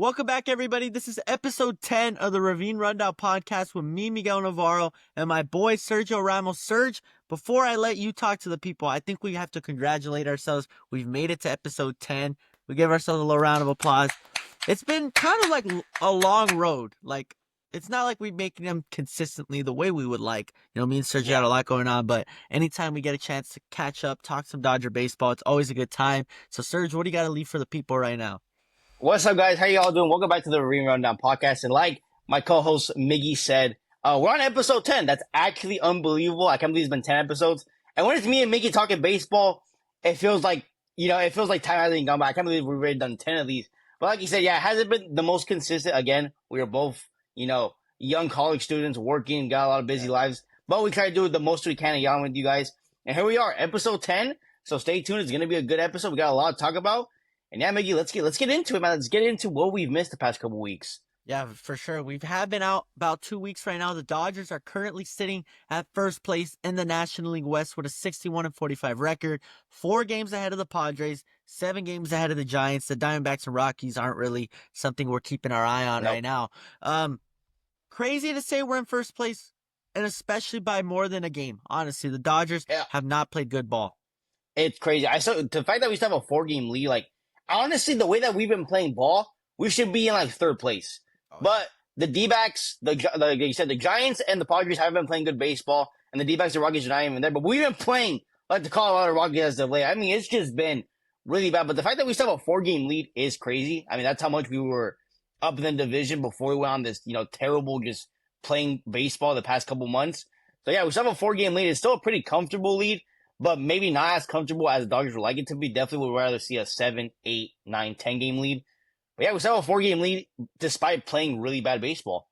Welcome back, everybody. This is episode 10 of the Ravine Rundown podcast with me, Miguel Navarro, and my boy, Sergio Ramos. Serge, before I let you talk to the people, I think we have to congratulate ourselves. We've made it to episode 10. We give ourselves a little round of applause. It's been kind of like a long road. Like, it's not like we're making them consistently the way we would like. You know, me and Sergio had a lot going on, but anytime we get a chance to catch up, talk some Dodger baseball, it's always a good time. So, Serge, what do you got to leave for the people right now? What's up, guys? How y'all doing? Welcome back to the Ravine Rundown podcast. And like my co-host Miggy said, we're on episode 10. That's actually unbelievable. I can't believe it's been 10 episodes. And when it's me and Miggy talking baseball, it feels like, it feels like time hasn't gone by. I can't believe we've already done 10 of these. But like you said, yeah, it hasn't been the most consistent. Again, we are both, young college students working, got a lot of busy lives. But we try to do the most we can and get on with you guys. And here we are, episode 10. So stay tuned. It's going to be a good episode. We got a lot to talk about. And yeah, Miggy, let's get into it, man. Let's get into what we've missed the past couple weeks. Yeah, for sure. We have been out about 2 weeks right now. The Dodgers are currently sitting at first place in the National League West with a 61-45 record, 4 games ahead of the Padres, 7 games ahead of the Giants. The Diamondbacks and Rockies aren't really something we're keeping our eye on right now. Crazy to say we're in first place, and especially by more than a game. Honestly, the Dodgers have not played good ball. It's crazy. The fact that we still have a 4-game lead, honestly, the way that we've been playing ball, we should be in third place. But the D-backs, like you said, the Giants and the Padres haven't been playing good baseball, and the D-backs and Rockies are not even there. But we've been playing like the Colorado Rockies as of late. I mean, it's just been really bad. But the fact that we still have a 4-game lead is crazy. I mean, that's how much we were up in the division before we went on this, terrible just playing baseball the past couple months. So yeah, we still have a 4-game lead. It's still a pretty comfortable lead, but maybe not as comfortable as the Dodgers would like it to be. Definitely would rather see a 7, 8, 9, 10-game lead. But yeah, we still have a 4-game lead despite playing really bad baseball.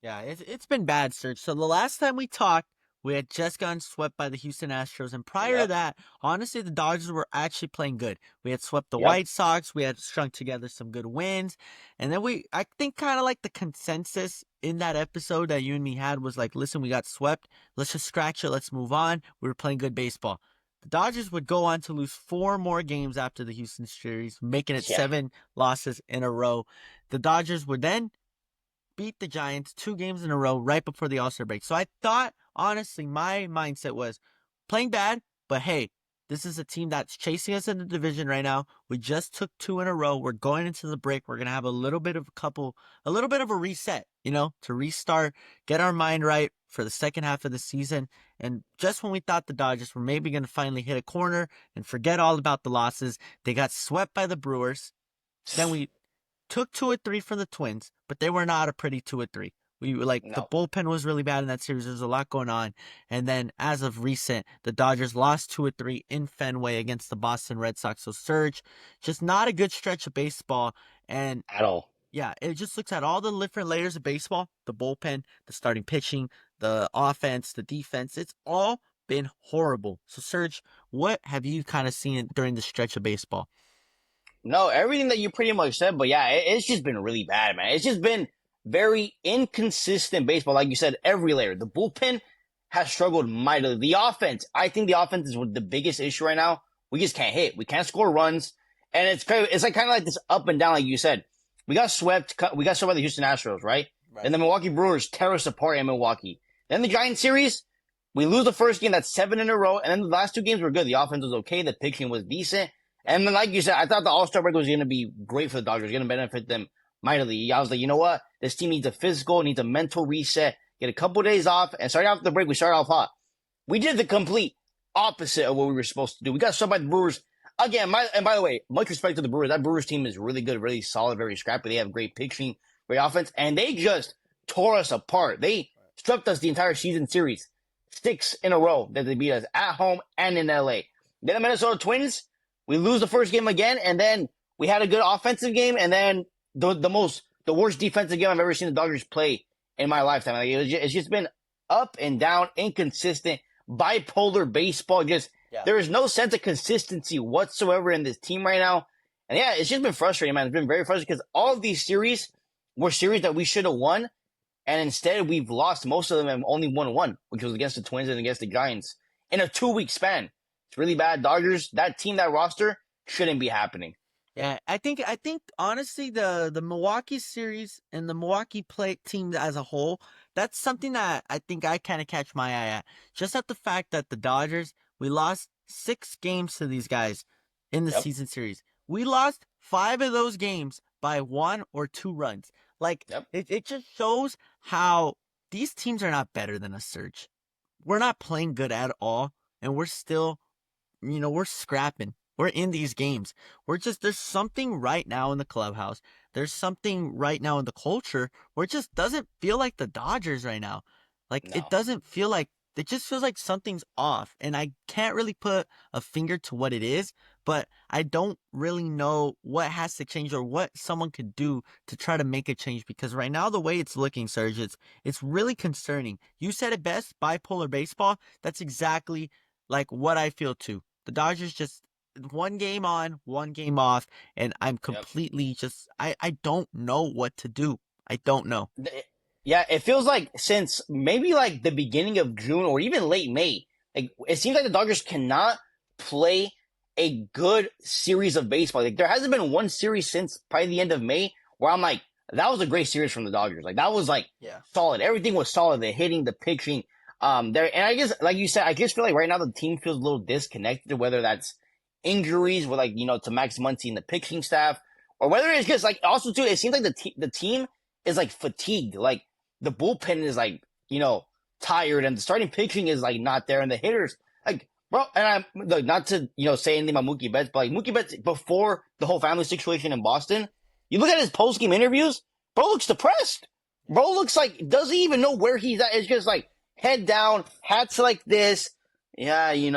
Yeah, it's been bad, Serge. So the last time we talked, we had just gotten swept by the Houston Astros. And prior to that, honestly, the Dodgers were actually playing good. We had swept the White Sox. We had strung together some good wins. And then I think kind of like the consensus in that episode that you and me had was like, listen, we got swept. Let's just scratch it. Let's move on. We were playing good baseball. The Dodgers would go on to lose 4 more games after the Houston series, making it 7 losses in a row. The Dodgers would then beat the Giants 2 games in a row right before the All-Star break. So I thought, honestly, my mindset was playing bad, but hey, this is a team that's chasing us in the division right now. We just took 2 in a row. We're going into the break. We're going to have a little bit of a reset, to restart, get our mind right for the second half of the season. And just when we thought the Dodgers were maybe going to finally hit a corner and forget all about the losses, they got swept by the Brewers. Then we took 2-3 from the Twins, but they were not a pretty 2-3. The bullpen was really bad in that series. There's a lot going on. And then as of recent, the Dodgers lost 2-3 in Fenway against the Boston Red Sox. So Serge, just not a good stretch of baseball. And at all. Yeah, it just looks at all the different layers of baseball, the bullpen, the starting pitching, the offense, the defense. It's all been horrible. So Serge, what have you kind of seen during the stretch of baseball? No, everything that you pretty much said, but yeah, it's just been really bad, man. It's just been very inconsistent baseball. Like you said, every layer. The bullpen has struggled mightily. The offense, I think the offense is the biggest issue right now. We just can't hit. We can't score runs. And it's kind of like this up and down, like you said. We got swept by the Houston Astros, right? And the Milwaukee Brewers tear us apart in Milwaukee. Then the Giants series, we lose the first game. That's 7 in a row. And then the last 2 games were good. The offense was okay. The pitching was decent. And then, like you said, I thought the All-Star break was going to be great for the Dodgers, going to benefit them mightily. I was like, you know what? This team needs a physical, needs a mental reset, get a couple days off, and starting off the break, we started off hot. We did the complete opposite of what we were supposed to do. We got swept by the Brewers. Again, and by the way, much respect to the Brewers. That Brewers team is really good, really solid, very scrappy. They have great pitching, great offense, and they just tore us apart. They swept us the entire season series. 6 in a row that they beat us at home and in LA. Then the Minnesota Twins, we lose the first game again, and then we had a good offensive game, and then the worst defensive game I've ever seen the Dodgers play in my lifetime. It's just been up and down, inconsistent, bipolar baseball. There is no sense of consistency whatsoever in this team right now. And yeah, it's just been frustrating, man. It's been very frustrating because all of these series were series that we should have won. And instead, we've lost most of them and only won one, which was against the Twins and against the Giants in a 2-week span. It's really bad. Dodgers, that team, that roster shouldn't be happening. Yeah, I think honestly the Milwaukee series and the Milwaukee play team as a whole, that's something that I think I kind of catch my eye at. Just at the fact that the Dodgers, we lost 6 games to these guys in the Yep. season series. We lost 5 of those games by 1 or 2 runs. Like Yep. it just shows how these teams are not better than us, Serge. We're not playing good at all, and we're still we're scrapping. We're in these games. There's something right now in the clubhouse. There's something right now in the culture where it just doesn't feel like the Dodgers right now. Like, it No. doesn't feel like, it just feels like something's off. And I can't really put a finger to what it is, but I don't really know what has to change or what someone could do to try to make a change because right now, the way it's looking, Serge, it's really concerning. You said it best, bipolar baseball. That's exactly like what I feel too. The Dodgers just 1 game on, 1 game off, and I'm Yep. completely just I don't know what to do. I don't know. Yeah, it feels like since maybe like the beginning of June or even late May, like it seems like the Dodgers cannot play a good series of baseball. Like there hasn't been one series since probably the end of May where I'm like, that was a great series from the Dodgers. Like that was like Yeah. solid. Everything was solid. The hitting, the pitching. There and I guess like you said, I just feel like right now the team feels a little disconnected, whether that's injuries with like, to Max Muncy and the pitching staff, or whether it's just like also too, it seems like the team is like fatigued. Like the bullpen is like, tired and the starting pitching is like not there and the hitters like bro and I'm like, not to say anything about Mookie Betts, but like Mookie Betts before the whole family situation in Boston, you look at his post game interviews, bro looks depressed. Bro looks like doesn't even know where he's at. It's just like head down, hats like this. Yeah, yeah,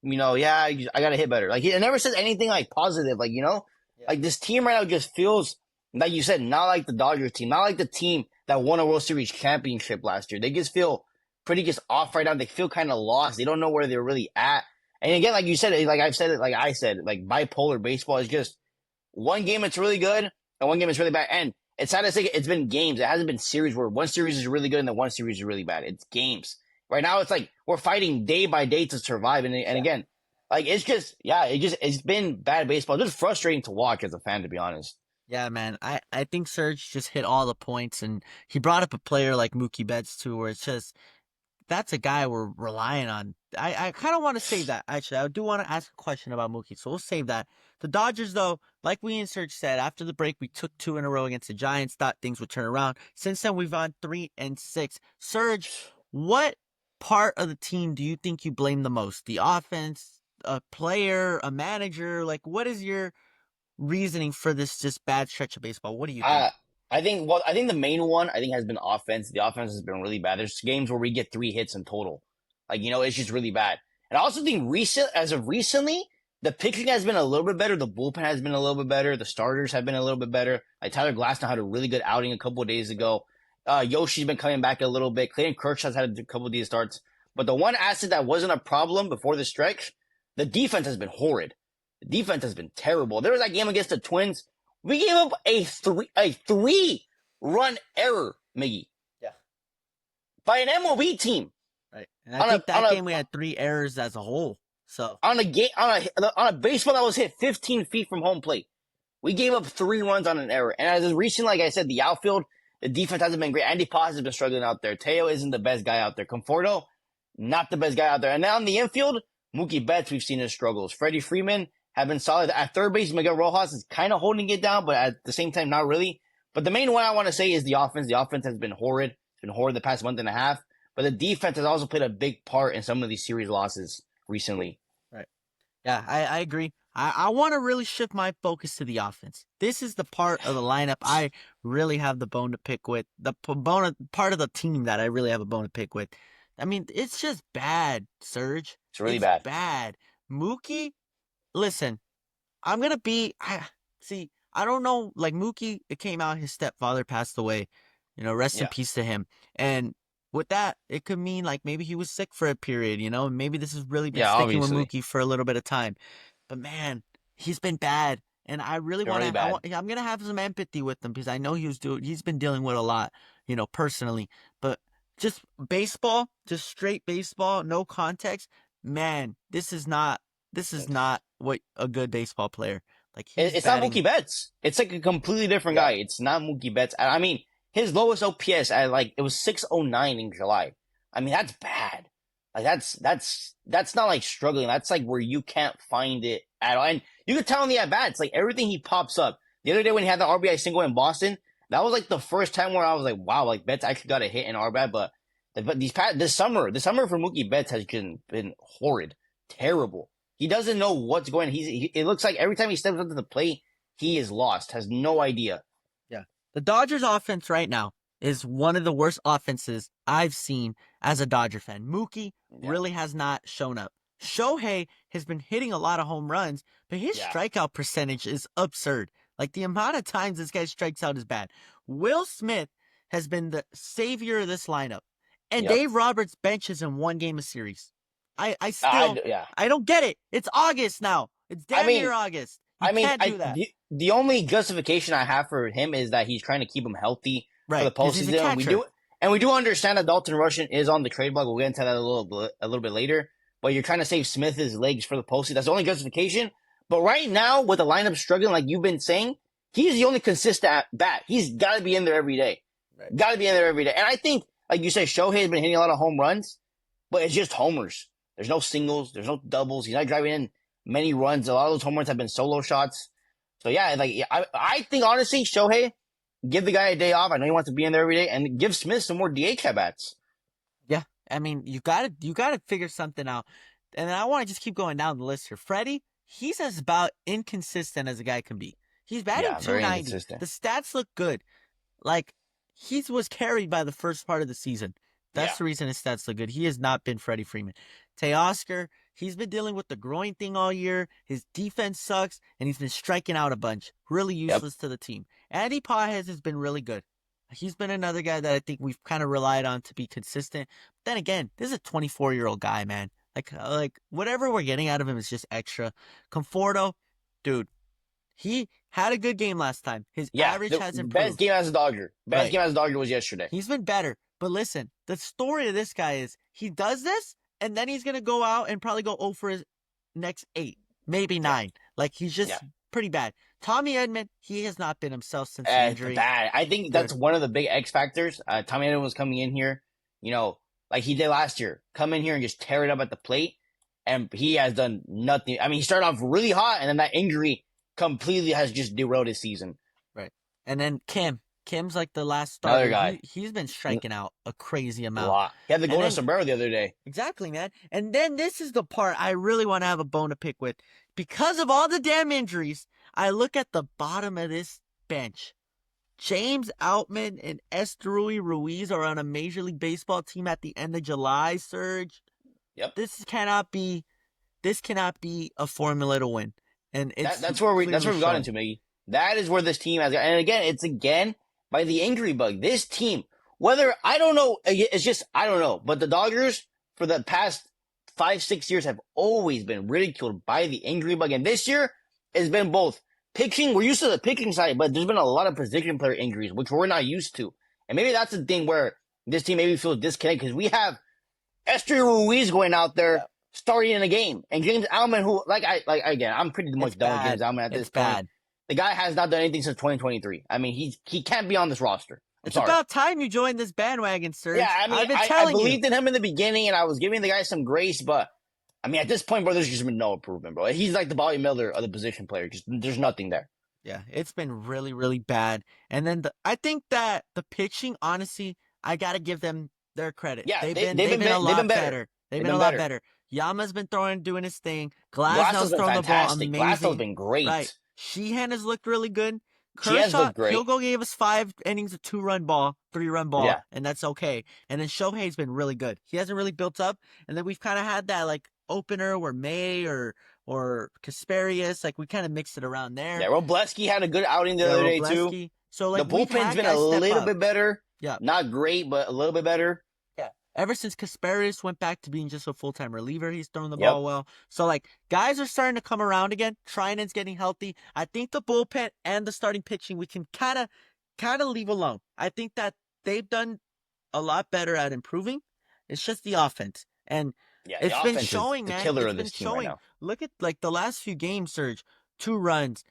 I gotta hit better. Like he never says anything like positive, like Yeah. like this team right now just feels like you said, not like the Dodgers team, not like the team that won a World Series championship last year. They just feel pretty just off right now. They feel kind of lost. They don't know where they're really at. And again, like you said, like I've said it, like I said, like bipolar baseball is just one game it's really good and one game it's really bad. And it's sad to say it's been games. It hasn't been series where one series is really good and then one series is really bad. It's games. Right now, it's like we're fighting day by day to survive. And Yeah. again, like it's just it's been bad baseball. Just frustrating to watch as a fan, to be honest. Yeah, man. I think Serge just hit all the points and he brought up a player like Mookie Betts too, where it's just that's a guy we're relying on. I kind of want to save that. Actually, I do want to ask a question about Mookie, so we'll save that. The Dodgers, though, like we in Serge said, after the break, we took 2 in a row against the Giants. Thought things would turn around. Since then, we've on 3-6. Serge, what part of the team do you think you blame the most? The offense, a player, a manager? Like, what is your reasoning for this just bad stretch of baseball? What do you Uh, think? I think the main one I think has been offense. The offense has been really bad. There's games where we get 3 hits in total. Like, it's just really bad. And I also think as of recently, the pitching has been a little bit better. The bullpen has been a little bit better. The starters have been a little bit better. Like Tyler Glasnow had a really good outing a couple of days ago. Yoshi's been coming back a little bit. Clayton Kershaw's had a couple of these starts. But the one asset that wasn't a problem before the stretch, the defense has been horrid. The defense has been terrible. There was that game against the Twins. We gave up a 3 run error, Miggy, Yeah. by an MLB team Right. And I on think a on that a game we had 3 errors as a whole. So, on a game on a baseball that was hit 15 feet from home plate. We gave up 3 runs on an error. And as recently, like I said, the outfield, the defense hasn't been great. Andy Paz has been struggling out there. Teo isn't the best guy out there. Conforto, not the best guy out there. And now on the infield, Mookie Betts, we've seen his struggles. Freddie Freeman have been solid. At third base, Miguel Rojas is kind of holding it down, but at the same time, not really. But the main one I want to say is the offense. The offense has been horrid. It's been horrid the past month and a half. But the defense has also played a big part in some of these series losses recently. right. Yeah, I agree. I want to really shift my focus to the offense. This is the part of the lineup I really have the bone to pick with. Part of the team that I really have a bone to pick with. I mean, it's just bad, Serge. It's really It's bad. bad. Mookie, listen, I'm gonna be. I see. I don't know. Like Mookie, it came out his stepfather passed away. Rest in Yeah. peace to him. And with that, it could mean like maybe he was sick for a period. And maybe this has really been Yeah, sticking with obviously. Mookie for a little bit of time. But man, he's been bad, and I really It's been want really to. I bad. want. I'm gonna have some empathy with him because I know he's been dealing with a lot. Personally. But just baseball, just straight baseball, no context. Man, this is not. This is not what a good baseball player. Like he's It's not batting. Mookie Betts. It's like a completely different guy. It's not Mookie Betts. I mean, his lowest OPS at like it was 609 in July. I mean, that's bad. Like that's not like struggling. That's like where you can't find it at all. And you could tell in the at bats, like everything he pops up. The other day when he had the RBI single in Boston, that was like the first time where I was like, wow, like Betts actually got a hit in RBI. But this summer for Mookie Betts has been horrid, terrible. He doesn't know what's going on. It looks like every time he steps up to the plate, he is lost, has no idea. Yeah. The Dodgers offense right now is one of the worst offenses I've seen as a Dodger fan. Mookie really has not shown up. Shohei has been hitting a lot of home runs, but his strikeout percentage is absurd. Like the amount of times this guy strikes out is bad. Will Smith has been the savior of this lineup. And Dave Roberts benches in one game a series. I don't get it. It's August now. It's damn near August. You can't do that. The only justification I have for him is that he's trying to keep him healthy for the postseason. We do understand that Dalton Rushing is on the trade block. We'll get into that a little bit later. But you're trying to save Smith's legs for the postseason. That's the only justification. But right now, with the lineup struggling, like you've been saying, he's the only consistent at bat. He's got to be in there every day. Right. Got to be in there every day. And I think, like you said, Shohei has been hitting a lot of home runs, but it's just homers. There's no singles. There's no doubles. He's not driving in many runs. A lot of those home runs have been solo shots. So, yeah, I think, honestly, Shohei, give the guy a day off. I know he wants to be in there every day. And give Smith some more DH at-bats. Yeah, I mean, you gotta figure something out. And then I want to just keep going down the list here. Freddie, he's as about inconsistent as a guy can be. He's batting 290. The stats look good. Like, he was carried by the first part of the season. That's the reason his stats look good. He has not been Freddie Freeman. Teoscar, he's been dealing with the groin thing all year. His defense sucks, and he's been striking out a bunch. Really useless to the team. Andy Pages has been really good. He's been another guy that I think we've kind of relied on to be consistent. But then again, this is a 24-year-old guy, man. Like whatever we're getting out of him is just extra. Conforto, dude, he had a good game last time. His average has improved. Best game as a Dodger. Best game as a Dodger was yesterday. He's been better. But listen, the story of this guy is he does this, and then he's going to go out and probably go 0 for his next 8, maybe 9. Like, he's just pretty bad. Tommy Edman, he has not been himself since the injury. Bad. I think that's one of the big X factors. Tommy Edman was coming in here, like he did last year. Come in here and just tear it up at the plate, and he has done nothing. I mean, he started off really hot, and then that injury completely has just derailed his season. Right. And then Kim's like the last starter. Another guy. He's been striking out a crazy amount. A lot. He had the golden sombrero the other day. Exactly, man. And then this is the part I really want to have a bone to pick with. Because of all the damn injuries, I look at the bottom of this bench. James Outman and Esterui Ruiz are on a Major League Baseball team at the end of July, Serge. Yep. This cannot be a formula to win. And that's where we got into, Miggy. That is where this team has got. And again, it's by the injury bug. This team, I don't know, but the Dodgers for the past 5-6 years have always been ridiculed by the injury bug. And this year has been both pitching. We're used to the pitching side, but there's been a lot of position player injuries, which we're not used to. And maybe that's the thing where this team maybe feels disconnected because we have Esther Ruiz going out there starting in a game. And James Outman, who, again, I'm pretty much done with James Outman at this point. The guy has not done anything since 2023. I mean, he can't be on this roster. It's about time you joined this bandwagon, sir. Yeah, I mean, I've been telling I believed in him in the beginning, and I was giving the guy some grace, but I mean, at this point, bro, there's just been no improvement, bro. He's like the Bobby Miller of the position player. Just there's nothing there. Yeah, it's been really, really bad. And then I think that the pitching, honestly, I gotta give them their credit. Yeah, they've been a lot better. They've been a lot better. Yama's been doing his thing. Glasnow's throwing the ball amazing. Glasnow's been great. Right. Sheehan has looked really good. Kershaw, he'll go gave us 5 innings of 2-run ball, 3-run ball, and that's okay. And then Shohei's been really good. He hasn't really built up. And then we've kind of had that like opener where May or Kasparius, like we kind of mixed it around there. Yeah, Robleski had a good outing the other day too. So like the bullpen's been a little bit better. Yeah, not great, but a little bit better. Yeah, ever since Kasparius went back to being just a full-time reliever, he's throwing the ball well. So like guys are starting to come around again. Trinan's getting healthy. I think the bullpen and the starting pitching we can kind of leave alone. I think that they've done a lot better at improving. It's just the offense. And it's been showing, man. Killer it's of this been team showing. Right now. Look at like the last few games, Serge. 2 runs,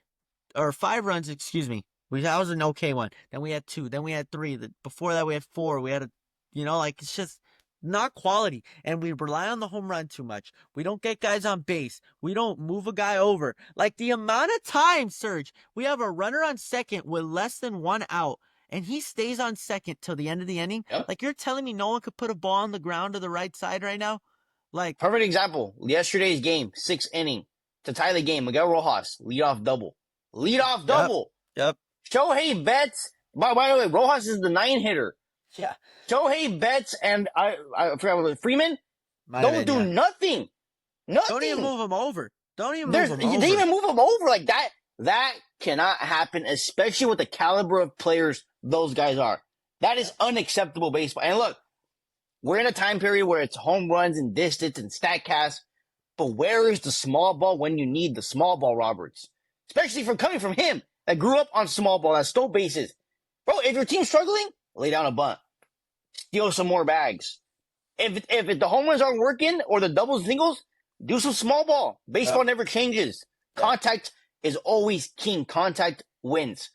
or 5 runs, excuse me. That was an okay one. Then we had 2. Then we had 3. Before that, we had 4. We had like it's just not quality. And we rely on the home run too much. We don't get guys on base. We don't move a guy over. Like the amount of time, Serge, we have a runner on second with less than 1 out, and he stays on second till the end of the inning. Yep. Like you're telling me no one could put a ball on the ground to the right side right now? Like Perfect example. Yesterday's game, 6th inning. To tie the game, Miguel Rojas, leadoff double. Leadoff double. Yep. Shohei Betts. By the way, Rojas is the 9 hitter. Yeah. Shohei Betts and I forgot what Freeman. Don't do nothing. Nothing. Don't even move him over. Don't even move him over. They even move him over like that. That cannot happen, especially with the caliber of players those guys are. That is unacceptable baseball. And look, we're in a time period where it's home runs and distance and StatCast. But where is the small ball when you need the small ball, Roberts? Especially from coming from him that grew up on small ball, that stole bases. Bro, if your team's struggling, lay down a bunt. Steal some more bags. If the home runs aren't working or the doubles and singles, do some small ball. Baseball never changes. Contact is always king. Contact wins.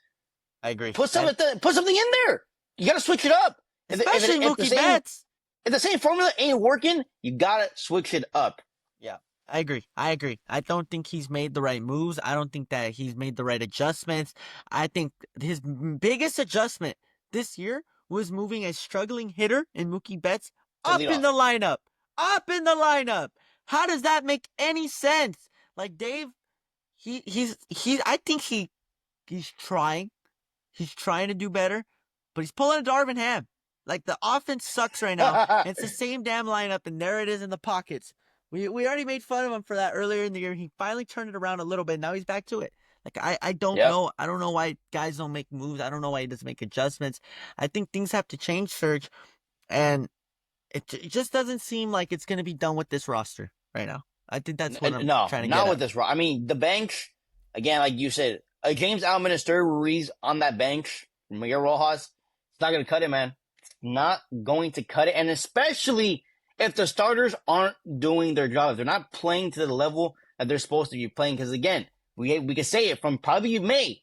I agree. Put something in there. You got to switch it up. Especially Mookie Betts. If the same formula ain't working, you got to switch it up. Yeah, I agree. I don't think he's made the right moves. I don't think that he's made the right adjustments. I think his biggest adjustment this year was moving a struggling hitter in Mookie Betts up in the lineup. Up in the lineup. How does that make any sense? Like Dave, I think he's trying. He's trying to do better, but he's pulling a Darvin Ham. Like the offense sucks right now. It's the same damn lineup, and there it is in the pockets. We already made fun of him for that earlier in the year. He finally turned it around a little bit. Now he's back to it. Like I don't know. I don't know why guys don't make moves. I don't know why he doesn't make adjustments. I think things have to change, Serge, and it just doesn't seem like it's going to be done with this roster right now. I think that's what I'm trying to get not at. with this roster. I mean, the bench, again, like you said, James Alminister Ruiz on that bench, Miguel Rojas, it's not going to cut it, man. Not going to cut it, and especially if the starters aren't doing their job, if they're not playing to the level that they're supposed to be playing. Because again, we can say it from probably May,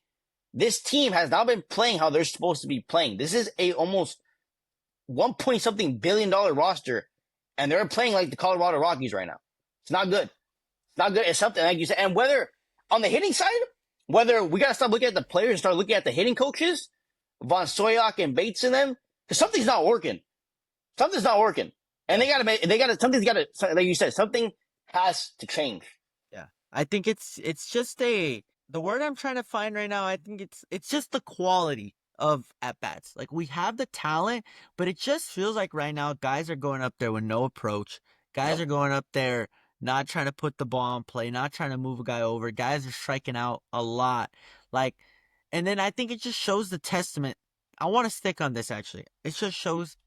this team has not been playing how they're supposed to be playing. This is a almost $1 billion roster, and they're playing like the Colorado Rockies right now. It's not good. It's not good. It's something like you said. And whether on the hitting side, whether we got to stop looking at the players and start looking at the hitting coaches, Von Soyak and Bates and them, because something's not working. Something's not working. And something's got to, like you said, something has to change. Yeah. I think it's just the word I'm trying to find right now, I think it's just the quality of at-bats. Like we have the talent, but it just feels like right now guys are going up there with no approach. Guys are going up there not trying to put the ball in play, not trying to move a guy over. Guys are striking out a lot. Like, and then I think it just shows the testament. I want to stick on this actually. It just shows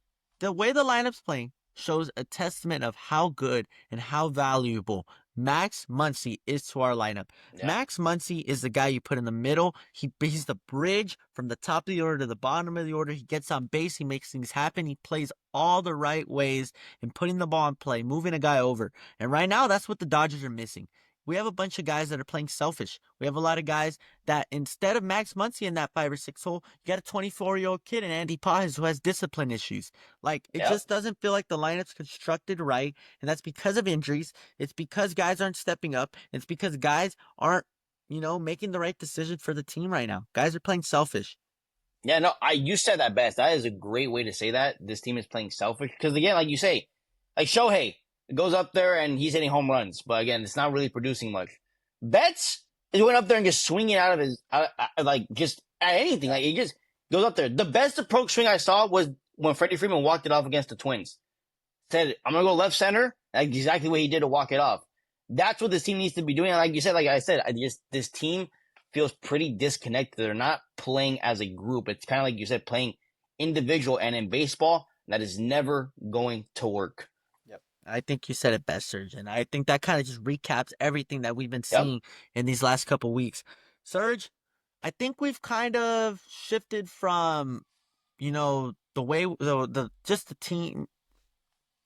the way the lineup's playing shows a testament of how good and how valuable Max Muncy is to our lineup. Yeah. Max Muncy is the guy you put in the middle. He's the bridge from the top of the order to the bottom of the order. He gets on base. He makes things happen. He plays all the right ways in putting the ball in play, moving a guy over. And right now, that's what the Dodgers are missing. We have a bunch of guys that are playing selfish. We have a lot of guys that instead of Max Muncy in that 5 or 6 hole, you got a 24-year-old kid in Andy Paz who has discipline issues. Like, it just doesn't feel like the lineup's constructed right, and that's because of injuries. It's because guys aren't stepping up. It's because guys aren't, making the right decision for the team right now. Guys are playing selfish. Yeah, no, you said that best. That is a great way to say that. This team is playing selfish. Because, again, like you say, like Shohei, goes up there and he's hitting home runs, but again, it's not really producing much. Betts is going up there and just swinging out of his, just at anything. Like, he just goes up there. The best approach swing I saw was when Freddie Freeman walked it off against the Twins. Said, I'm going to go left center. Like, exactly what he did to walk it off. That's what this team needs to be doing. And like you said, this team feels pretty disconnected. They're not playing as a group. It's kind of like you said, playing individual. And in baseball, that is never going to work. I think you said it best, Serge, and I think that kind of just recaps everything that we've been seeing in these last couple weeks. Serge, I think we've kind of shifted from, the way just the team,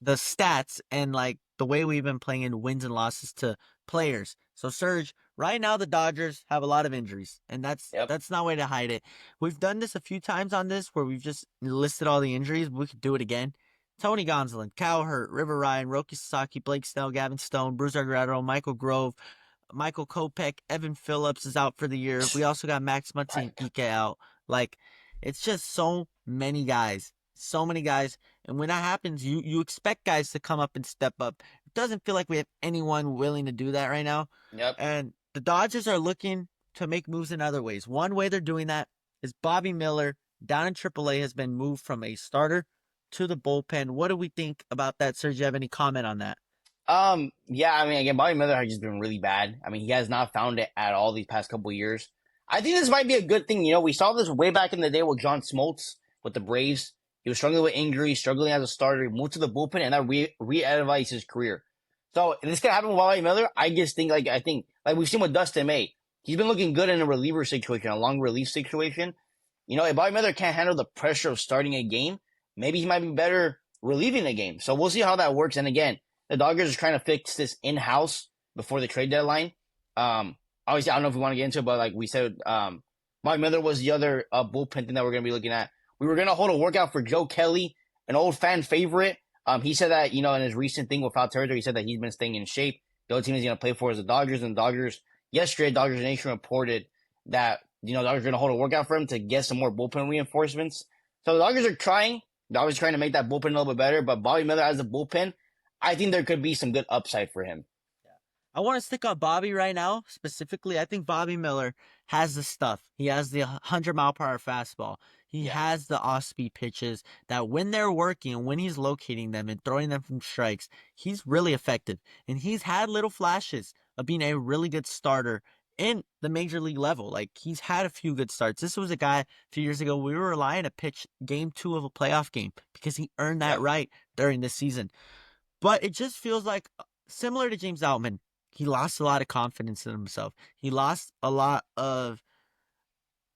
the stats, and like the way we've been playing in wins and losses to players. So, Serge, right now the Dodgers have a lot of injuries, and that's Yep. not way to hide it. We've done this a few times on this where we've just listed all the injuries. But we could do it again. Tony Gonsolin, Cal Hurt, River Ryan, Roki Sasaki, Blake Snell, Gavin Stone, Bruiser Guerrero, Michael Grove, Michael Kopech, Evan Phillips is out for the year. We also got Max Muncy and Ike out. Like, it's just so many guys. So many guys. And when that happens, you expect guys to come up and step up. It doesn't feel like we have anyone willing to do that right now. Yep. And the Dodgers are looking to make moves in other ways. One way they're doing that is Bobby Miller down in AAA has been moved from a starter to the bullpen. What do we think about that, Sergio? Do you have any comment on that? Yeah, I mean, again, Bobby Miller has just been really bad. I mean, he has not found it at all these past couple of years. I think this might be a good thing. You know, we saw this way back in the day with John Smoltz with the Braves. He was struggling with injuries, struggling as a starter. He moved to the bullpen, and that re-energized his career. So, if this could happen with Bobby Miller, I just think, like we've seen with Dustin May. He's been looking good in a reliever situation, a long relief situation. You know, if Bobby Miller can't handle the pressure of starting a game, maybe he might be better relieving a game. So, we'll see how that works. And again, the Dodgers are trying to fix this in-house before the trade deadline. Obviously, I don't know if we want to get into it, but like we said, Bobby Miller was the other bullpen thing that we're going to be looking at. We were going to hold a workout for Joe Kelly, an old fan favorite. He said that, you know, in his recent thing with Foul Territory, he said that he's been staying in shape. The other team he's going to play for is the Dodgers, and the Dodgers, yesterday, Dodgers Nation reported that, you know, the Dodgers are going to hold a workout for him to get some more bullpen reinforcements. So the Dodgers are trying. They're always trying to make that bullpen a little bit better, but Bobby Miller as a bullpen, I think there could be some good upside for him. I want to stick on Bobby right now, specifically. I think Bobby Miller has the stuff. He has the 100-mile-per-hour fastball. He has the off-speed pitches that when they're working and when he's locating them and throwing them from strikes, he's really effective. And he's had little flashes of being a really good starter in the major league level. Like, he's had a few good starts. This was a guy a few years ago we were relying to pitch game 2 of a playoff game because he earned that right during this season. But it just feels like, similar to James Outman, he lost a lot of confidence in himself. He lost a lot of,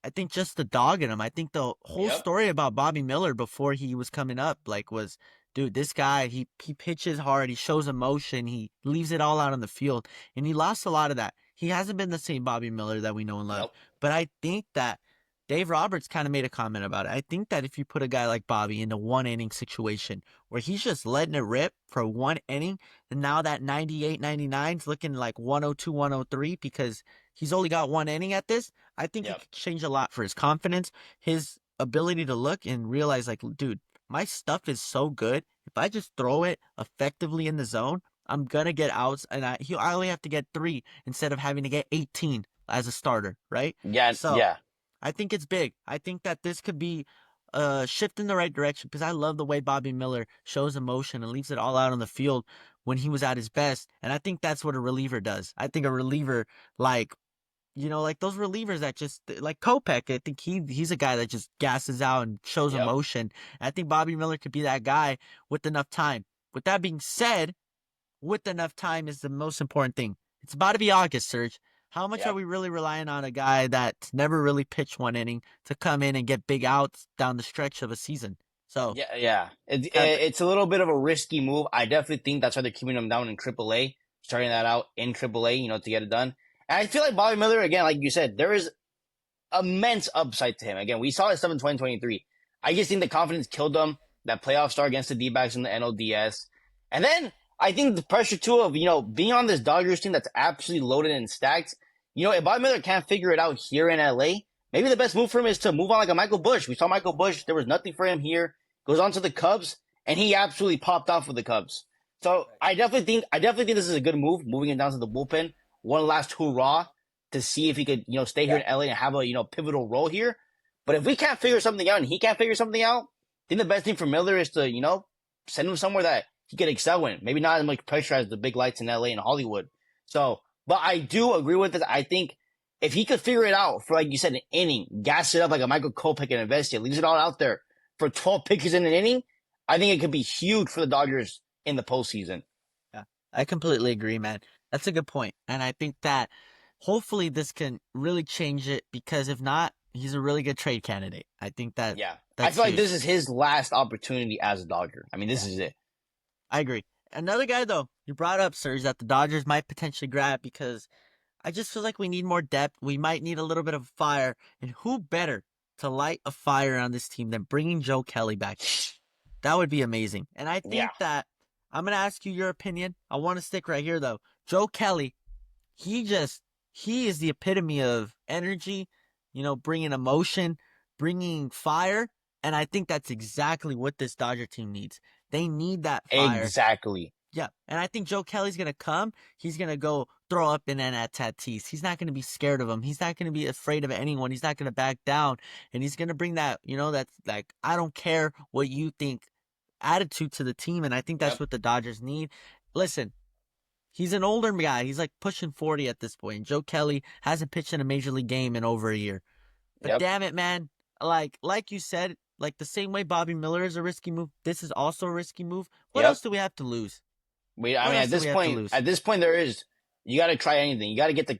I think, just the dog in him. I think the whole story about Bobby Miller before he was coming up, like, was, dude, this guy, he pitches hard, he shows emotion, he leaves it all out on the field, and he lost a lot of that. He hasn't been the same Bobby Miller that we know and love. But I think that Dave Roberts kind of made a comment about it. I think that if you put a guy like Bobby in a one-inning situation where he's just letting it rip for one inning, and now that 98, 99 is looking like 102, 103 because he's only got one inning at this, I think it could change a lot for his confidence, his ability to look and realize, like, dude, my stuff is so good. If I just throw it effectively in the zone, I'm going to get outs, and I only have to get 3 instead of having to get 18 as a starter, right? So, I think it's big. I think that this could be a shift in the right direction because I love the way Bobby Miller shows emotion and leaves it all out on the field when he was at his best. And I think that's what a reliever does. I think a reliever, like, you know, like those relievers that just, like Kopech, I think he's a guy that just gasses out and shows emotion. And I think Bobby Miller could be that guy with enough time. With that being said, with enough time is the most important thing. It's about to be August, Serge. How much are we really relying on a guy that's never really pitched one inning to come in and get big outs down the stretch of a season? So it's a little bit of a risky move. I definitely think that's why they're keeping him down in AAA, starting that out in AAA, you know, to get it done. And I feel like Bobby Miller, again, like you said, there is immense upside to him. Again, we saw his stuff in 2023. I just think the confidence killed him. That playoff start against the D-backs in the NLDS, and then I think the pressure too of, you know, being on this Dodgers team that's absolutely loaded and stacked. You know, if Bobby Miller can't figure it out here in LA, maybe the best move for him is to move on like a Michael Busch. We saw Michael Busch. There was nothing for him here. Goes on to the Cubs, and he absolutely popped off with the Cubs. So I definitely think this is a good move, moving him down to the bullpen. One last hurrah to see if he could, you know, stay here in LA and have a, you know, pivotal role here. But if we can't figure something out and he can't figure something out, I think the best thing for Miller is to, you know, send him somewhere that he could excel in. Maybe not as much pressure as the big lights in LA and Hollywood. So, but I do agree with this. I think if he could figure it out for, like you said, an inning, gas it up like a Michael Kopech and Investia, leaves it all out there for 12 pitches in an inning, I think it could be huge for the Dodgers in the postseason. Yeah, I completely agree, man. That's a good point. And I think that hopefully this can really change it because if not, he's a really good trade candidate. I think that. Yeah. I feel like this is his last opportunity as a Dodger. I mean, this is it. I agree. Another guy, though, you brought up, Serge, that the Dodgers might potentially grab because I just feel like we need more depth. We might need a little bit of fire. And who better to light a fire on this team than bringing Joe Kelly back? That would be amazing. And I Yeah, think that I'm going to ask you your opinion. I want to stick right here, though. Joe Kelly, he is the epitome of energy, bringing emotion, bringing fire. And I think that's exactly what this Dodger team needs. They need that fire. exactly. Yeah, and I think Joe Kelly's going to come. He's going to go throw up in Tatis. He's not going to be scared of him. He's not going to be afraid of anyone. He's not going to back down. And he's going to bring that, that's like, I don't care what you think attitude to the team. And I think that's Yep. what the Dodgers need. Listen, he's an older guy. He's like pushing 40 at this point. Joe Kelly hasn't pitched in a major league game in over a year. But Yep. damn it, man. Like you said, like the same way Bobby Miller is a risky move, this is also a risky move. What Yep. else do we have to lose? I mean, What else at do this we have to point, lose? you got to try anything. You got to get the,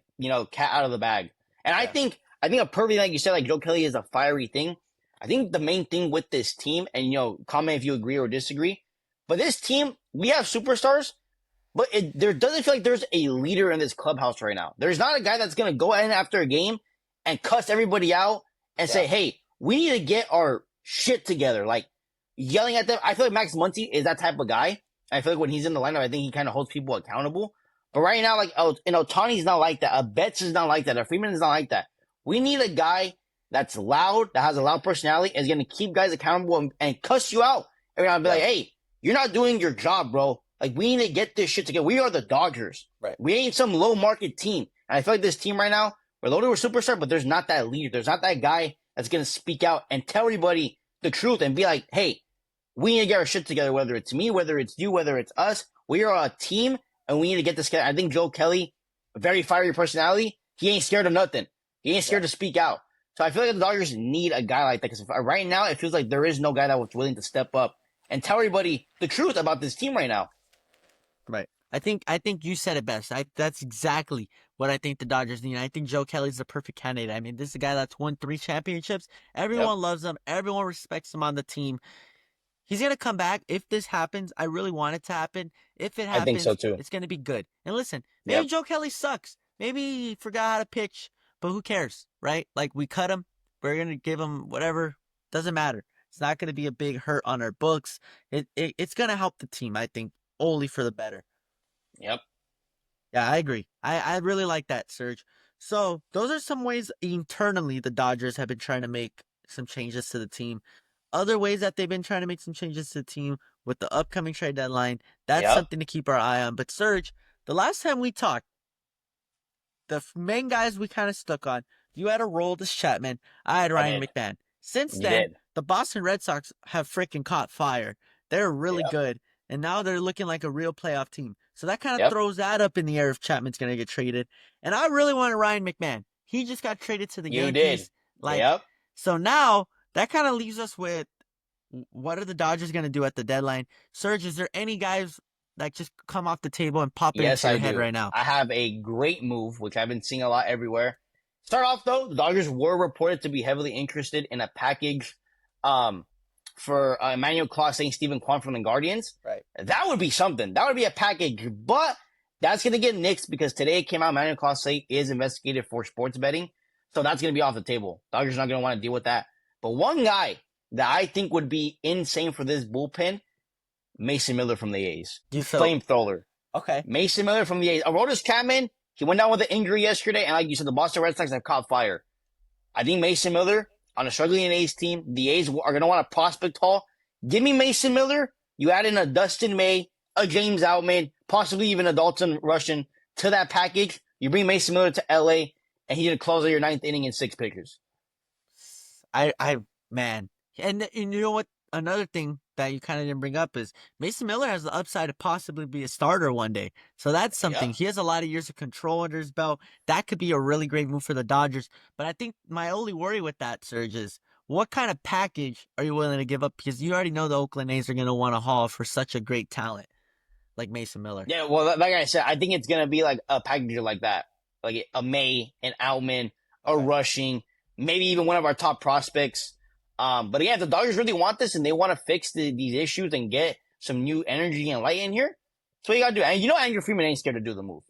cat out of the bag. And Yeah. I think a perfect, like you said, like Joe Kelly is a fiery thing. I think the main thing with this team, and, comment if you agree or disagree, but this team, we have superstars, but there doesn't feel like there's a leader in this clubhouse right now. There's not a guy that's going to go in after a game and cuss everybody out and say, hey, we need to get our shit together. Like, yelling at them. I feel like Max Muncy is that type of guy. I feel like when he's in the lineup, I think he kind of holds people accountable. But right now, like, Tawny's not like that. Betts is not like that. Freeman is not like that. We need a guy that's loud, that has a loud personality, and is going to keep guys accountable and cuss you out every now and be like, hey, you're not doing your job, bro. Like, we need to get this shit together. We are the Dodgers. Right. We ain't some low market team. And I feel like this team right now, we're loaded with superstar, but there's not that leader. There's not that guy that's going to speak out and tell everybody the truth and be like, hey, we need to get our shit together, whether it's me, whether it's you, whether it's us. We are a team, and we need to get this together. I think Joe Kelly, a very fiery personality, he ain't scared of nothing. He ain't scared to speak out. So I feel like the Dodgers need a guy like that, because right now it feels like there is no guy that was willing to step up and tell everybody the truth about this team right now. Right. I think you said it best. That's exactly what I think the Dodgers need. I think Joe Kelly's the perfect candidate. I mean, this is a guy that's won 3 championships. Everyone loves him. Everyone respects him on the team. He's going to come back. If this happens, I really want it to happen. If it happens, I think so too. It's going to be good. And listen, maybe Joe Kelly sucks. Maybe he forgot how to pitch, but who cares, right? Like, we cut him. We're going to give him whatever. Doesn't matter. It's not going to be a big hurt on our books. It's going to help the team, I think, only for the better. Yep. Yeah, I agree. I really like that, Serge. So those are some ways internally the Dodgers have been trying to make some changes to the team. Other ways that they've been trying to make some changes to the team with the upcoming trade deadline, that's something to keep our eye on. But Serge, the last time we talked, the main guys we kind of stuck on, you had a Aroldis Chapman, I had Ryan McMahon. Since then, the Boston Red Sox have freaking caught fire. They're really good. And now they're looking like a real playoff team. So that kind of throws that up in the air if Chapman's going to get traded. And I really wanted Ryan McMahon. He just got traded to the Yankees. So now that kind of leaves us with, what are the Dodgers going to do at the deadline? Serge, is there any guys that just come off the table and pop into your head right now? I have a great move, which I've been seeing a lot everywhere. Start off, though, the Dodgers were reported to be heavily interested in a package for Emmanuel Claus saying Stephen Kwan from the Guardians. Right. That would be something. That would be a package. But that's going to get nixed because today it came out Emmanuel Claus is investigated for sports betting. So that's going to be off the table. Dodgers are not going to want to deal with that. But one guy that I think would be insane for this bullpen, Mason Miller from the A's. Flamethrower. Okay. Mason Miller from the A's. Aroldis Chapman, he went down with an injury yesterday. And like you said, the Boston Red Sox have caught fire. I think Mason Miller, on a struggling A's team, the A's are going to want a prospect haul. Give me Mason Miller. You add in a Dustin May, a James Outman, possibly even a Dalton Rushing to that package. You bring Mason Miller to L.A., and he's going to close out your 9th inning in 6 pitchers. Man. And you know what? Another thing that you kind of didn't bring up is Mason Miller has the upside to possibly be a starter one day. So that's something. He has a lot of years of control under his belt. That could be a really great move for the Dodgers. But I think my only worry with that, Serge, is what kind of package are you willing to give up? Because you already know the Oakland A's are going to want to haul for such a great talent like Mason Miller. Yeah, well, like I said, I think it's going to be like a package like that. Like a May, an Outman, a Rushing, maybe even one of our top prospects. But again, if the Dodgers really want this and they want to fix these issues and get some new energy and light in here, that's what you got to do. And you know Andrew Freeman ain't scared to do the move.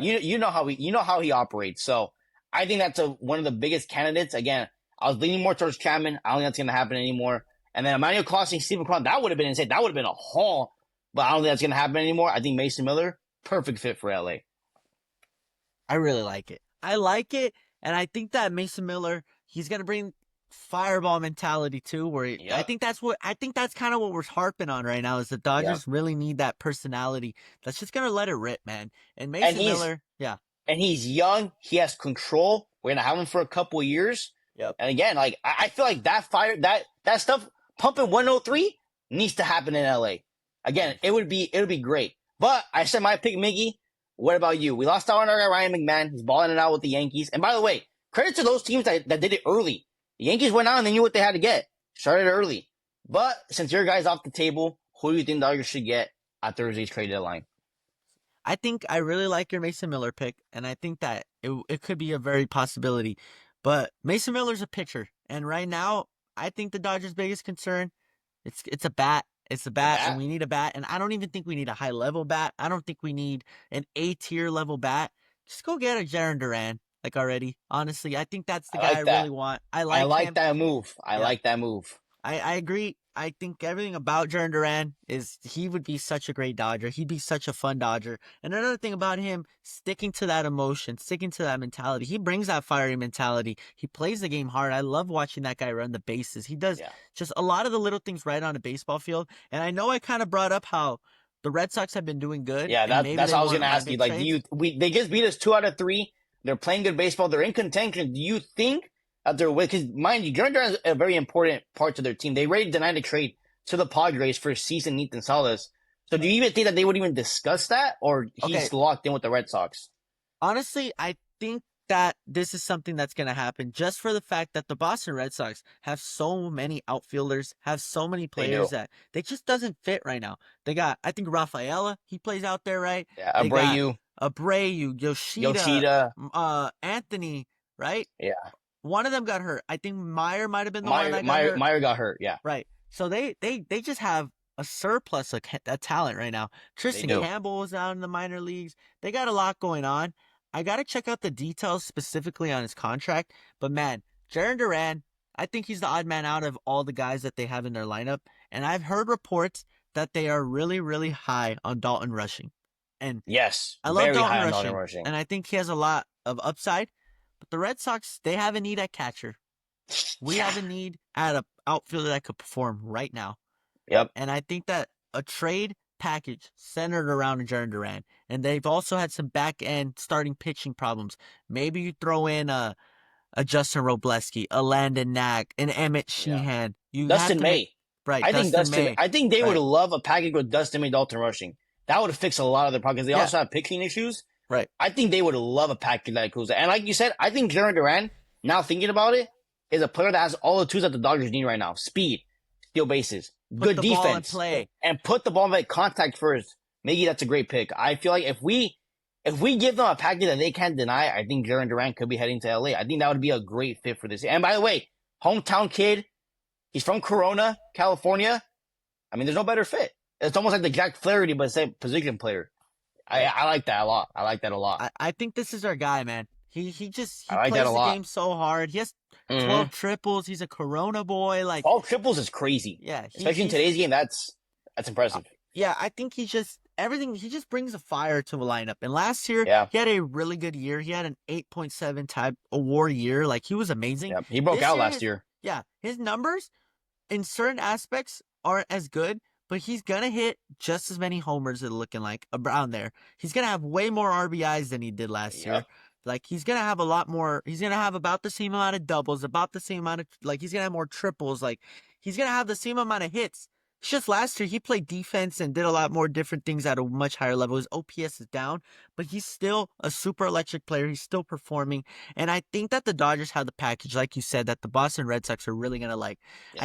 You know how he operates. So I think that's one of the biggest candidates. Again, I was leaning more towards Chapman. I don't think that's gonna happen anymore. And then Emmanuel Clausen, Stephen Cron, that would have been insane. That would have been a haul. But I don't think that's gonna happen anymore. I think Mason Miller, perfect fit for LA. I really like it. I like it, and I think that Mason Miller, he's gonna bring fireball mentality too. I Yep. think that's kind of what we're harping on right now. Is the Yep. Dodgers really need that personality that's just gonna let it rip, man. And And Mason he's Miller, yeah, and he's young. He has control. We're gonna have him for a couple of years. yep. And again, like I feel like that stuff pumping 103 needs to happen in LA. Again, it would be great. But I said my pick, Miggy. What about you? We lost out on our guy Ryan McMahon. He's balling it out with the Yankees. And by the way, credit to those teams that did it early. The Yankees went out and they knew what they had to get. Started early. But since your guy's off the table, who do you think the Dodgers should get at Thursday's trade deadline? I think I really like your Mason Miller pick, and I think that it could be a very possibility. But Mason Miller's a pitcher, and right now, I think the Dodgers' biggest concern it's a bat. It's a The bat, and bat? we need a bat. And I don't even think we need a high level bat. I don't think we need an A tier level bat. Just go get a Jaron Duran, like already. Honestly, I think that's the I guy I like really that. want. I I like like him. that move. I Yeah, like that move. I agree. I think everything about Jaron Duran is he would be such a great Dodger. He'd be such a fun Dodger. And another thing about him, sticking to that emotion, sticking to that mentality. He brings that fiery mentality. He plays the game hard. I love watching that guy run the bases. He does Yeah. just a lot of the little things right on a baseball field. And I know I kind of brought up how the Red Sox have been doing good Yeah, and maybe that's they what I was want gonna my ask you. big Like, trades. they just beat us 2 out of 3. They're playing good baseball. They're in contention. Do you think that they're with? Because mind you, Jordan Duran is a very important part to their team. They already denied a trade to the Padres for season Ethan Salas. So do you even think that they would even discuss that, or Okay, he's locked in with the Red Sox? honestly, I think that this is something that's going to happen just for the fact that the Boston Red Sox have so many outfielders, have so many They players do. that they just doesn't fit right now. They got, I think Rafaela, he plays out there, right? Yeah, They got Abreu, Abreu, Yoshida, Yoshida. Anthony, right? Yeah, One of them got hurt. I think Meyer might have been the one that got hurt. Meyer got hurt. Yeah, Right. So they just have a surplus of talent right now. they Tristan do. Campbell is out in the minor leagues. They got a lot going on. I got to check out the details specifically on his contract. But man, Jaron Duran, I think he's the odd man out of all the guys that they have in their lineup. And I've heard reports that they are really, really high on Dalton Rushing. And Yes, I love very Dalton high on Dalton Rushing. rushing. And I think he has a lot of upside. But the Red Sox, they have a need at catcher. We Yeah. have a need at an outfielder that could perform right now. Yep. And I think that a trade package centered around Jaron Duran, and they've also had some back end starting pitching problems. Maybe you throw in a Justin Robleski, a Landon Knack, an Emmett Yeah. Sheehan. You have Dustin to make May. right, I think Dustin May. I think they would Right. love a package with Dustin May, Dalton rushing. That would fix a lot of their problems. They Yeah. also have pitching issues. Right. I think they would love a package like Kuza. And like you said, I think Jaron Duran, now thinking about it, is a player that has all the tools that the Dodgers need right now. Speed, steal bases, Put good the ball in defense, play. and put the ball in like contact first. Maybe that's a great pick. I feel like if we give them a package that they can't deny, I think Jaron Duran could be heading to LA. I think that would be a great fit for this. And by the way, hometown kid, he's from Corona, California. I mean, there's no better fit. It's almost like the Jack Flaherty, but same position player. I like that a lot. I like that a lot. I think this is our guy, man. He I like plays that a the lot. game so hard. He has 12 Mm-hmm. triples. He's a Corona boy. Like 12 triples is crazy. yeah, Especially in today's game, that's impressive. yeah, I think he just everything. He just brings a fire to a lineup. And last year, Yeah. he had a really good year. He had an 8.7 type award year. Like he was amazing. Yeah, he broke This out year, last year. Yeah, his numbers in certain aspects aren't as good, but he's gonna hit just as many homers. It's looking like around there. He's gonna have way more RBIs than he did last year. Yep. Like he's gonna have a lot more. He's gonna have about the same amount of doubles, about the same amount of like he's gonna have more triples. Like he's gonna have the same amount of hits. It's just last year he played defense and did a lot more different things at a much higher level. His OPS is down, but he's still a super electric player. He's still performing, and I think that the Dodgers have the package, like you said, that the Boston Red Sox are really gonna like. Yeah.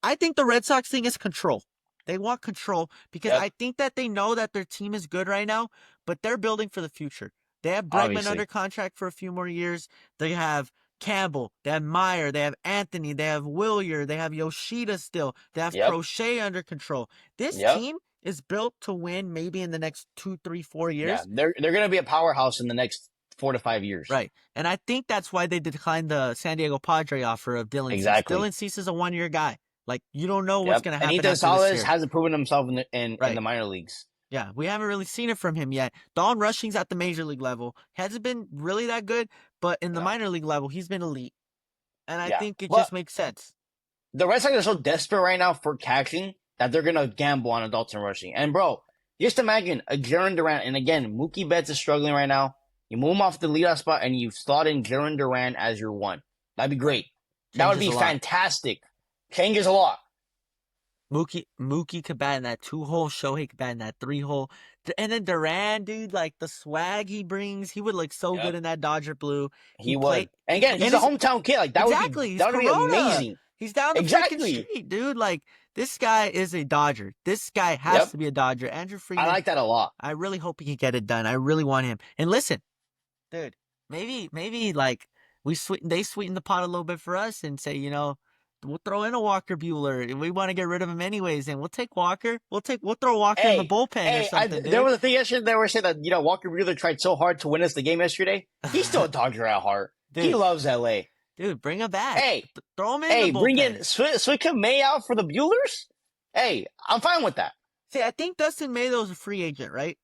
I think the Red Sox thing is control. They want control because Yep. I think that they know that their team is good right now, but they're building for the future. They have Bregman Obviously. under contract for a few more years. They have Campbell, they have Meyer, they have Anthony, they have Willier, they have Yoshida still, they have Yep. Crochet under control. This Yep. team is built to win maybe in the next 2, 3, 4 years. they're gonna be a powerhouse in the next 4 to 5 years. Right. And I think that's why they declined the San Diego Padre offer of Dylan Cease. Exactly. Dylan Cease is a 1-year guy. Like, you don't know what's Yep. going to And happen Ethan after this Salas year. hasn't proven himself in the Right. minor leagues. Yeah, we haven't really seen it from him yet. Dawn Rushing's at the major league level. Hasn't been really that good, but in the No. minor league level, he's been elite. And I Yeah. think it Well, just makes sense. The Red Sox are so desperate right now for catching that they're gonna gamble on Dalton Rushing. And bro, just imagine a Jarren Duran, and again, Mookie Betts is struggling right now. You move him off the leadoff spot and you slot in Jarren Duran as your one. That'd be great. That would be Changes a lot. fantastic. Changes a lot. Mookie could bat in that 2-hole. Shohei could bat in that 3-hole. And then Duran, dude, like the swag he brings, he would look so Yep. good in that Dodger blue. He would. played- And again, he's and a he's- hometown kid. Like that Exactly, would be he's Corona. amazing. He's down the Exactly. freaking street, dude. Like, this guy is a Dodger. This guy has Yep. to be a Dodger. Andrew Freeman. I like that a lot. I really hope he can get it done. I really want him. And listen, dude, maybe like they sweeten the pot a little bit for us and say, we'll throw in a Walker Buehler. We want to get rid of him anyways, and we'll take Walker. We'll throw Walker in the bullpen or something. There was a thing yesterday that were saying that Walker Buehler tried so hard to win us the game yesterday. He's still a Dodger at heart. Dude, he loves LA. Dude, bring him back. Hey, throw him in the bullpen. Bring in Swickham May out for the Buehlers. Hey, I'm fine with that. See, I think Dustin Mayhew's a free agent, right?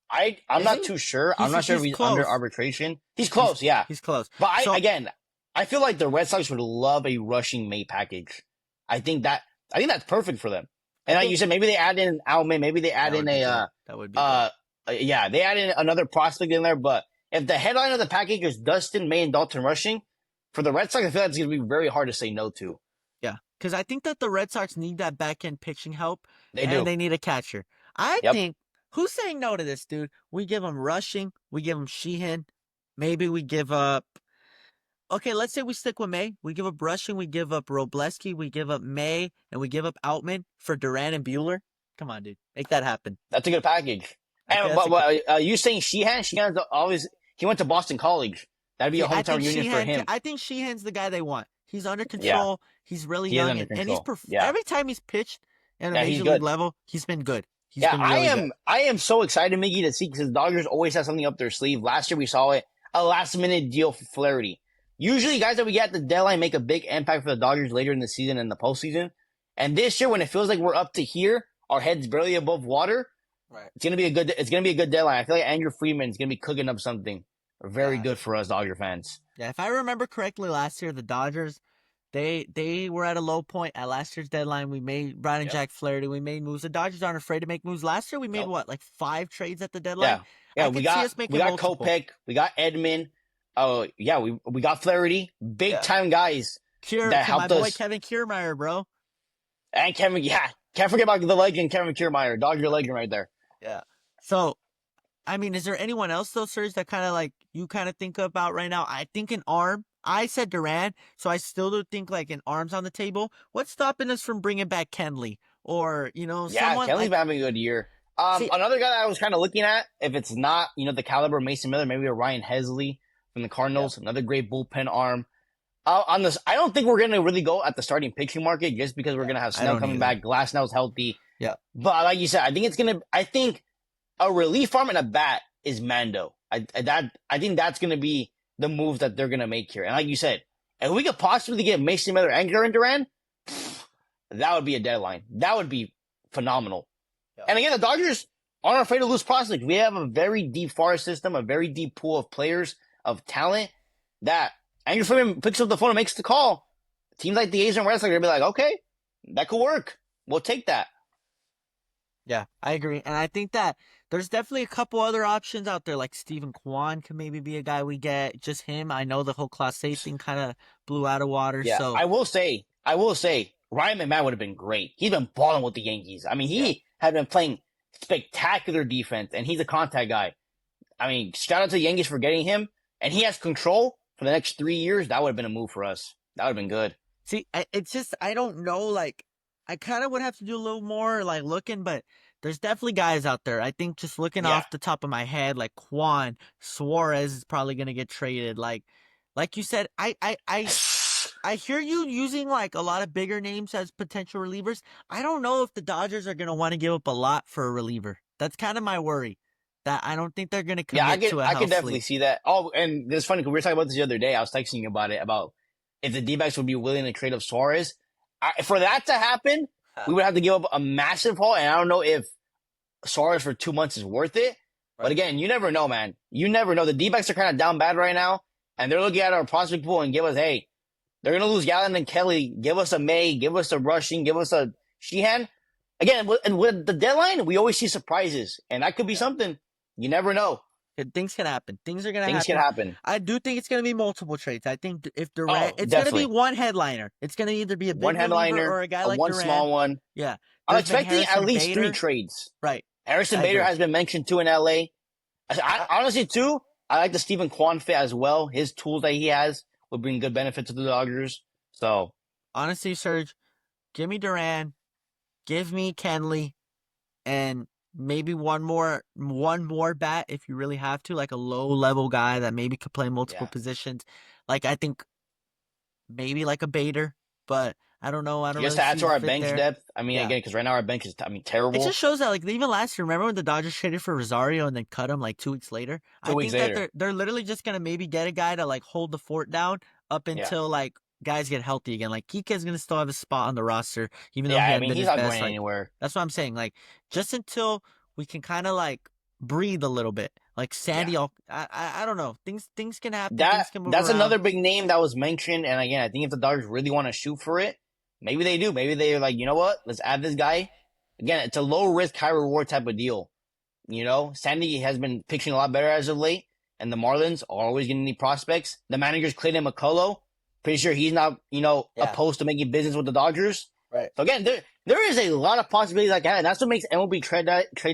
I'm not too sure. I'm not sure if he's close. under arbitration. He's close, yeah. He's close. But I feel like the Red Sox would love a rushing May package. I think that's perfect for them. And like you said, maybe they add in Al May, maybe they add in that would be they add in another prospect in there. But if the headline of the package is Dustin May and Dalton Rushing, for the Red Sox, I feel like it's going to be very hard to say no to. Yeah, because I think that the Red Sox need that back-end pitching help, They they need a catcher. I think, who's saying no to this, dude? We give them Rushing, we give them Sheehan, maybe we give up... Okay, let's say we stick with May. We give up Rushing, we give up Robleski, we give up May, and we give up Outman for Duran and Buehler. Come on, dude. Make that happen. That's a good package. Okay, And you saying Sheehan? Sheehan's always... He went to Boston College. That'd be a hometown reunion for him. I think Sheehan's the guy they want. He's under control. Yeah. He's really young, and he's every time he's pitched at a major league level, he's been good. Been really good. I am so excited, Miggy, to see because the Dodgers always have something up their sleeve. Last year we saw it, a last minute deal for Flaherty. Usually, guys that we get at the deadline make a big impact for the Dodgers later in the season and the postseason. And this year, when it feels like we're up to here, our heads barely above water. Right. It's gonna be a good deadline. I feel like Andrew Freeman's gonna be cooking up something very good for us Dodger fans. Yeah, if I remember correctly, last year the Dodgers, they were at a low point at last year's deadline. We made Brian and Jack Flaherty. We made moves. The Dodgers aren't afraid to make moves. Last year we made like 5 trades at the deadline. Yeah. We got Kopech. We got Edman. Oh yeah, we got Flaherty. Big time guys that helped us. My boy Kevin Kiermaier, bro. And Kevin, can't forget about the legend Kevin Kiermaier, Dodger legend right there. Yeah. So, I mean, is there anyone else though, Serge, that kind of like you kind of think about right now? I think an arm. I said Duran, so I still do think like an arm's on the table. What's stopping us from bringing back Kenley or someone? Kenley's been having a good year. Another guy that I was kind of looking at, if it's not the caliber of Mason Miller, maybe a Ryan Hesley from the Cardinals, another great bullpen arm. On this, I don't think we're gonna really go at the starting pitching market just because we're gonna have Snell coming back. Glasnow's healthy. Yeah, but like you said, I think a relief arm and a bat is Mando. I think that's gonna be the move that they're gonna make here. And like you said, if we could possibly get Mason Miller and Jarren Duran, that would be a deadline. That would be phenomenal. Yeah. And again, the Dodgers aren't afraid to lose prospects. We have a very deep farm system, a very deep pool of players of talent that Andrew Freeman picks up the phone and makes the call. Teams like the A's and Red Sox are gonna be like, okay, that could work. We'll take that. Yeah, I agree. And I think that there's definitely a couple other options out there, like Stephen Kwan could maybe be a guy we get. Just him. I know the whole Class A thing kind of blew out of water. Yeah, so I will say, Ryan McMahon would have been great. He's been balling with the Yankees. I mean, he had been playing spectacular defense, and he's a contact guy. I mean, shout out to the Yankees for getting him, and he has control for the next 3 years. That would have been a move for us. That would have been good. See, it's just, I don't know, like, I kind of would have to do a little more, like, looking, but there's definitely guys out there. I think just looking off the top of my head, like Kwan, Suarez is probably going to get traded. Like you said, I I hear you using like a lot of bigger names as potential relievers. I don't know if the Dodgers are going to want to give up a lot for a reliever. That's kind of my worry. That I don't think they're going to Yeah, commit to a I could health definitely sleeve. see that. Oh, and it's funny because we were talking about this the other day. I was texting you about it, about if the D-backs would be willing to trade up Suarez. For that to happen, we would have to give up a massive haul, and I don't know if Suarez for 2 months is worth it. But Right. again, you never know, man. You never know. The D-backs are kind of down bad right now, and they're looking at our prospect pool and give us, hey, they're going to lose Gallen and Kelly. Give us a May. Give us a Rushing. Give us a Sheehan. Again, and with the deadline, we always see surprises, and that could be something. You never know. Things can happen. Things are going to Things can happen. happen. I do think it's going to be multiple trades. I think if Durant, Oh, it's going to be definitely. one headliner. It's going to either be a One big reliever headliner, or a guy a like one Durant. small one. Yeah. I'm There's been expecting at Harrison least Bader. 3 trades. Right. Harrison I Bader agree. has been mentioned too in LA. Honestly, too, I like the Stephen Kwan fit as well. His tools that he has will bring good benefit to the Dodgers. So, Honestly, Serge, give me Duran, give me Kenley, and maybe one more bat if you really have to, like a low level guy that maybe could play multiple yeah. positions. Like I think maybe like a Bader, but I don't know. I don't Just really to add see to the our fit bench there. depth, I mean, Yeah. again, because right now our bench is, It terrible. just shows that, like, even last year, remember when the Dodgers traded for Rosario and then cut him like 2 weeks later? 2 I weeks think that later. they're literally just gonna maybe get a guy to like hold the fort down up Yeah. until like guys get healthy again. Like Kike's gonna still have a spot on the roster, even though Yeah, he I hadn't mean, been he's his not best. going Like anywhere. that's what I'm saying. Like just until we can kind of like breathe a little bit. Like Sandy, Yeah. I don't know. Things can happen. That Things can move That's around. another big name that was mentioned. And again, I think if the Dodgers really want to shoot for it, maybe they do. Maybe they're like, you know what? Let's add this guy. Again, it's a low risk, high reward type of deal. You know, Sandy has been pitching a lot better as of late, and the Marlins are always going to need prospects. The manager's Clayton McCullough. Pretty sure he's not, Yeah. opposed to making business with the Dodgers. Right. So again, there is a lot of possibilities like that, and that's what makes MLB trade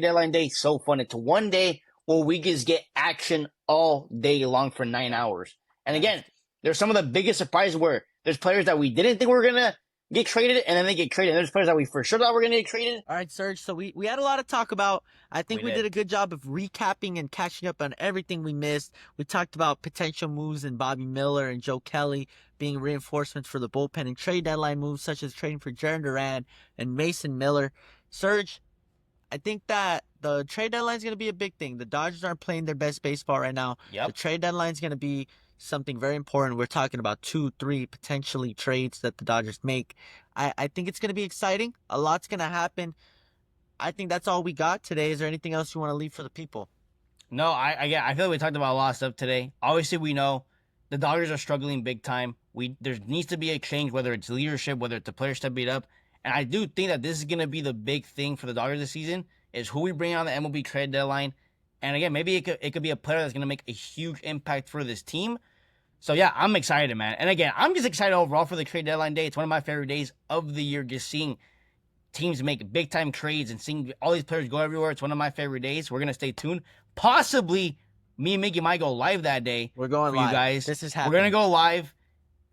deadline day so fun. It's one day where we just get action all day long for 9 hours. And again, there's some of the biggest surprises where there's players that we didn't think were gonna get traded, and then they get traded. And there's players that we for sure thought were gonna get traded. All right, Serge. So we had a lot to talk about. I think We we did. did a good job of recapping and catching up on everything we missed. We talked about potential moves in Bobby Miller and Joe Kelly being reinforcements for the bullpen and trade deadline moves such as trading for Jaron Duran and Mason Miller. Serge, I think that the trade deadline is going to be a big thing. The Dodgers aren't playing their best baseball right now. Yep. The trade deadline is going to be something very important. We're talking about 2, 3 potentially trades that the Dodgers make. I think it's going to be exciting. A lot's going to happen. I think that's all we got today. Is there anything else you want to leave for the people? No, I feel like we talked about a lot of stuff today. Obviously, we know the Dodgers are struggling big time. There needs to be a change, whether it's leadership, whether it's the players stepping up. And I do think that this is going to be the big thing for the Dodgers this season is who we bring on the MLB trade deadline. And again, maybe it could be a player that's going to make a huge impact for this team. So yeah, I'm excited, man. And again, I'm just excited overall for the trade deadline day. It's one of my favorite days of the year, just seeing teams make big time trades and seeing all these players go everywhere. It's one of my favorite days. We're gonna stay tuned. Possibly me and Mickey might go live that day. We're going for live. You guys. This is We're happening. gonna go live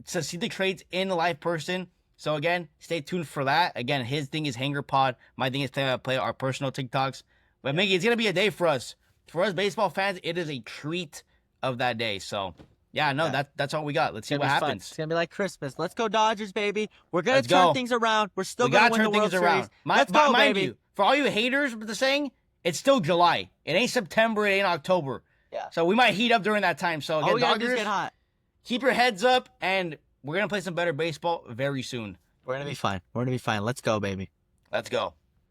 to see the trades in live person. So again, stay tuned for that. Again, his thing is Hanger Pod. My thing is play our personal TikToks. But Mickey, it's gonna be a day for us. For us baseball fans, it is a treat of that day. So yeah, no, that's all we got. Let's see what happens. It's gonna be like Christmas. Let's go Dodgers, baby. We're gonna Let's turn go. things around. We're still We gonna gotta win turn the World things Series. around. Let's go, mind baby. you, for all you haters with the saying, it's still July. It ain't September. It ain't October. Yeah. So we might heat up during that time. So All again, we gotta do is Dodgers, get hot. keep your heads up, and we're gonna play some better baseball very soon. We're gonna be fine. We're gonna be fine. Let's go, baby. Let's go.